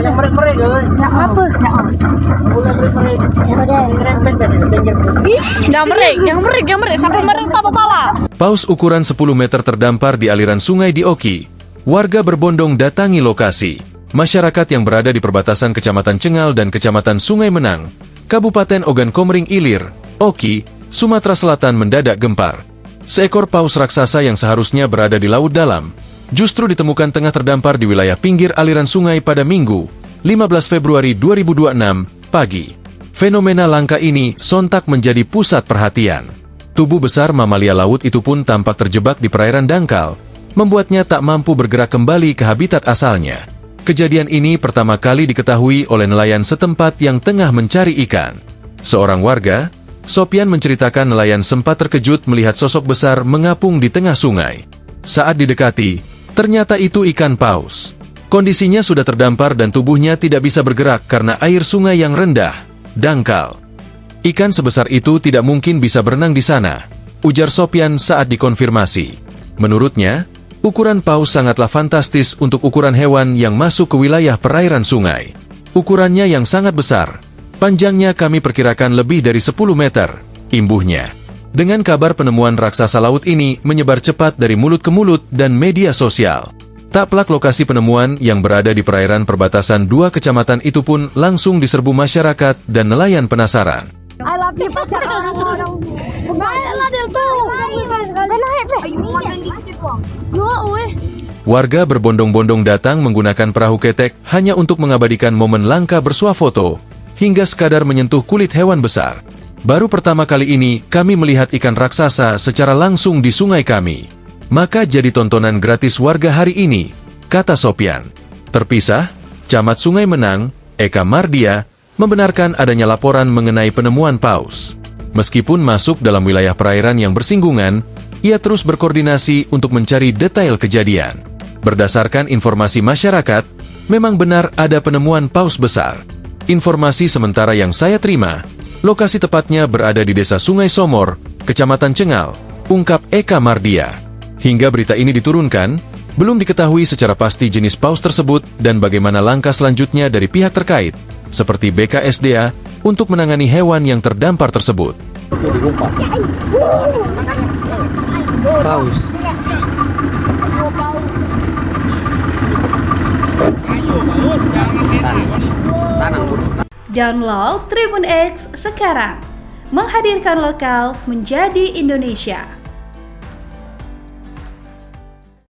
yang merek-merek guys. Ya apa? Mulai merek-merek. Nyerempet kan di pinggir. Yang merek. Sampai merek apa pala? Paus ukuran 10 meter terdampar di aliran sungai di Oki. Warga berbondong datangi lokasi. Masyarakat yang berada di perbatasan Kecamatan Cengal dan Kecamatan Sungai Menang, Kabupaten Ogan Komering Ilir, Oki, Sumatera Selatan mendadak gempar. Seekor paus raksasa yang seharusnya berada di laut dalam, justru ditemukan tengah terdampar di wilayah pinggir aliran sungai pada Minggu, 15 Februari 2026, pagi. Fenomena langka ini sontak menjadi pusat perhatian. Tubuh besar mamalia laut itu pun tampak terjebak di perairan dangkal, membuatnya tak mampu bergerak kembali ke habitat asalnya. Kejadian ini pertama kali diketahui oleh nelayan setempat yang tengah mencari ikan. Seorang warga, Sopian, menceritakan nelayan sempat terkejut melihat sosok besar mengapung di tengah sungai. Saat didekati, ternyata itu ikan paus. Kondisinya sudah terdampar dan tubuhnya tidak bisa bergerak karena air sungai yang rendah, dangkal. Ikan sebesar itu tidak mungkin bisa berenang di sana, ujar Sopian saat dikonfirmasi. Menurutnya, ukuran paus sangatlah fantastis untuk ukuran hewan yang masuk ke wilayah perairan sungai. Ukurannya yang sangat besar. Panjangnya kami perkirakan lebih dari 10 meter, imbuhnya. Dengan kabar penemuan raksasa laut ini menyebar cepat dari mulut ke mulut dan media sosial. Tak pelak lokasi penemuan yang berada di perairan perbatasan dua kecamatan itu pun langsung diserbu masyarakat dan nelayan penasaran. I love you pacar orang. Baiklah Del tuh. Warga berbondong-bondong datang menggunakan perahu ketek hanya untuk mengabadikan momen langka bersuah foto, hingga sekadar menyentuh kulit hewan besar. Baru pertama kali ini kami melihat ikan raksasa secara langsung di sungai kami. Maka jadi tontonan gratis warga hari ini, kata Sopian. Terpisah, Camat Sungai Menang, Eka Mardia, membenarkan adanya laporan mengenai penemuan paus. Meskipun masuk dalam wilayah perairan yang bersinggungan, ia terus berkoordinasi untuk mencari detail kejadian. Berdasarkan informasi masyarakat, memang benar ada penemuan paus besar. Informasi sementara yang saya terima, lokasi tepatnya berada di Desa Sungai Somor, Kecamatan Cengal, ungkap Eka Mardia. Hingga berita ini diturunkan, belum diketahui secara pasti jenis paus tersebut dan bagaimana langkah selanjutnya dari pihak terkait, seperti BKSDA, untuk menangani hewan yang terdampar tersebut. Paus. Download Tribun X sekarang, menghadirkan lokal menjadi Indonesia.